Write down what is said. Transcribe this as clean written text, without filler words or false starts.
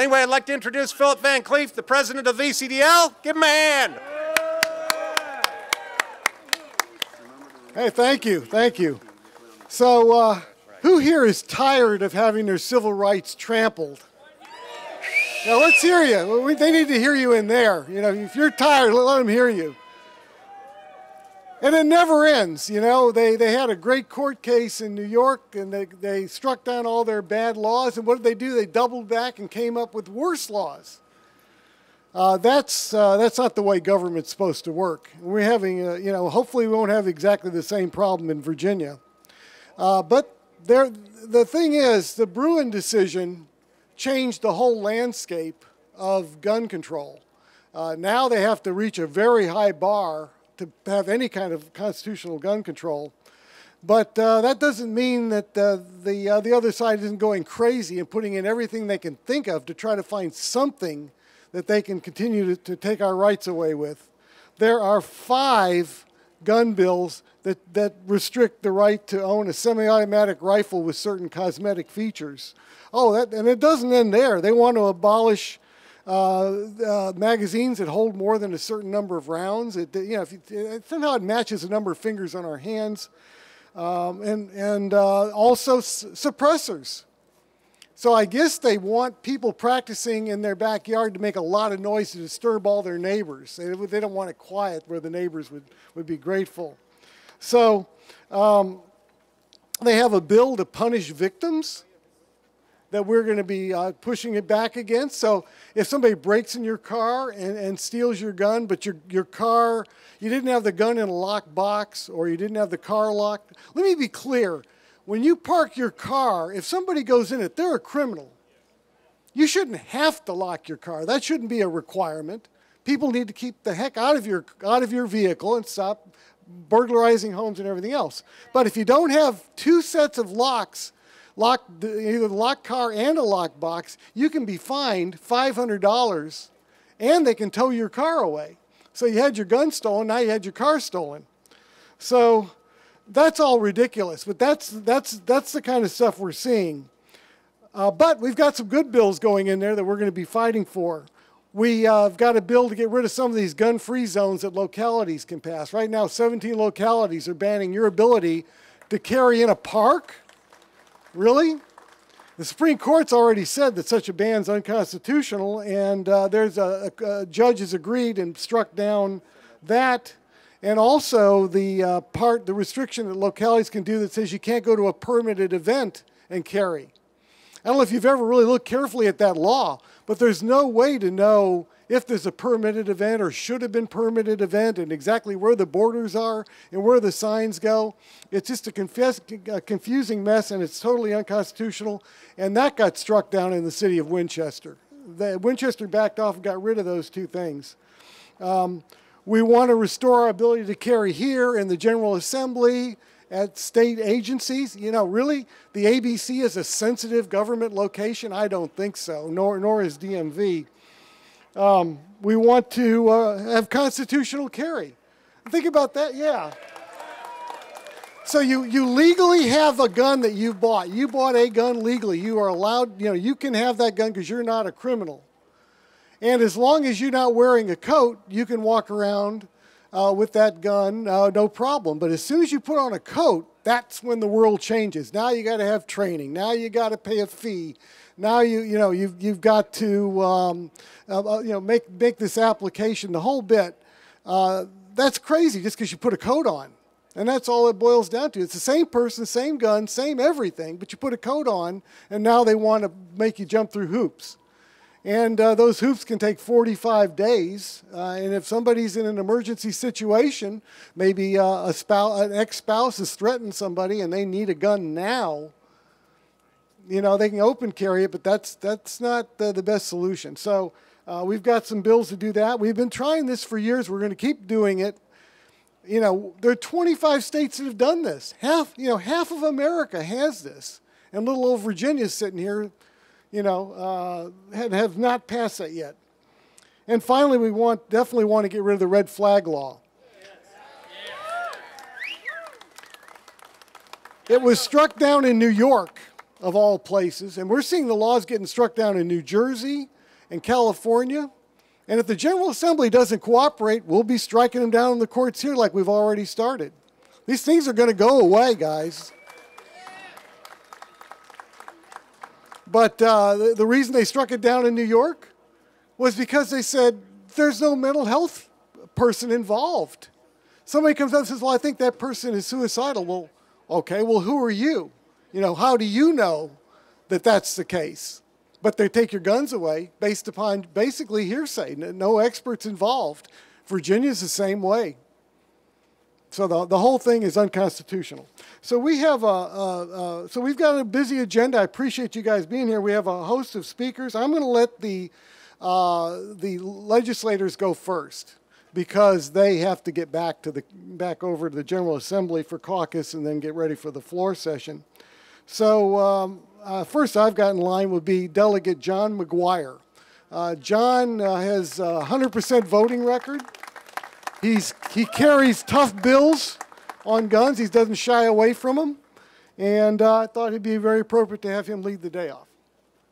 Anyway, I'd like to introduce Philip Van Cleave, the president of VCDL. Give him a hand. Hey, thank you, thank you. So, who here is tired of having their civil rights trampled? Now, let's hear you. They need to hear you in there. You know, if you're tired, let them hear you. And it never ends, you know. They had a great court case in New York, and they struck down all their bad laws. And what did they do? They doubled back and came up with worse laws. That's not the way government's supposed to work. We're having, you know, hopefully we won't have exactly the same problem in Virginia. But the thing is, the Bruen decision changed the whole landscape of gun control. Now they have to reach a very high bar to have any kind of constitutional gun control. But that doesn't mean that the other side isn't going crazy and putting in everything they can think of to try to find something that they can continue to take our rights away with. There are 5 gun bills that restrict the right to own a semi-automatic rifle with certain cosmetic features. Oh, and it doesn't end there. They want to abolish magazines that hold more than a certain number of rounds. You know, somehow it matches the number of fingers on our hands, and also suppressors. So I guess they want people practicing in their backyard to make a lot of noise to disturb all their neighbors. They don't want it quiet where the neighbors would be grateful. So they have a bill to punish victims that we're going to be pushing it back against. So if somebody breaks in your car and steals your gun, but your car, you didn't have the gun in a locked box, or you didn't have the car locked. Let me be clear. When you park your car, if somebody goes in it, they're a criminal. You shouldn't have to lock your car. That shouldn't be a requirement. People need to keep the heck out of your vehicle and stop burglarizing homes and everything else. But if you don't have 2 sets of locks, either the locked car and a locked box, you can be fined $500, and they can tow your car away. So you had your gun stolen, now you had your car stolen. So that's all ridiculous, but that's the kind of stuff we're seeing. But we've got some good bills going in there that we're going to be fighting for. We've got a bill to get rid of some of these gun-free zones that localities can pass. Right now, 17 localities are banning your ability to carry in a park. Really? The Supreme Court's already said that such a ban is unconstitutional, and there's a judge has agreed and struck down that. And also the restriction that localities can do that says you can't go to a permitted event and carry. I don't know if you've ever really looked carefully at that law, but there's no way to know if there's a permitted event or should have been permitted event and exactly where the borders are and where the signs go. It's just a confusing mess, and it's totally unconstitutional. And that got struck down in the city of Winchester. Winchester backed off and got rid of those 2 things. We want to restore our ability to carry here in the General Assembly, at state agencies. You know, really, the ABC is a sensitive government location? I don't think so, nor is DMV. We want to have constitutional carry. Think about that, yeah. So you legally have a gun that you bought. You bought a gun legally. You are allowed, you know, you can have that gun because you're not a criminal. And as long as you're not wearing a coat, you can walk around with that gun, no problem. But as soon as you put on a coat, that's when the world changes. Now you got to have training. Now you got to pay a fee. Now you've got to make this application, the whole bit. That's crazy just because you put a coat on. And that's all it boils down to. It's the same person, same gun, same everything, but you put a coat on, and now they want to make you jump through hoops. And those hoops can take 45 days. And if somebody's in an emergency situation, maybe an ex-spouse has threatened somebody and they need a gun now, you know, they can open carry it, but that's not the best solution. So we've got some bills to do that. We've been trying this for years. We're going to keep doing it. You know, there are 25 states that have done this. Half of America has this. And little old Virginia's sitting here, you know, have not passed that yet. And finally, we definitely want to get rid of the red flag law. It was struck down in New York of all places. And we're seeing the laws getting struck down in New Jersey and California. And if the General Assembly doesn't cooperate, we'll be striking them down in the courts here like we've already started. These things are going to go away, guys. But the reason they struck it down in New York was because they said there's no mental health person involved. Somebody comes up and says, well, I think that person is suicidal. Well, okay, well, who are you? You know, how do you know that that's the case? But they take your guns away based upon basically hearsay, no experts involved. Virginia's the same way. So the whole thing is unconstitutional. So we have so we've got a busy agenda. I appreciate you guys being here. We have a host of speakers. I'm going to let the legislators go first because they have to get back over to the General Assembly for caucus and then get ready for the floor session. So first I've got in line would be Delegate John McGuire. John has a 100% voting record. He carries tough bills on guns. He doesn't shy away from them. And I thought it'd be very appropriate to have him lead the day off.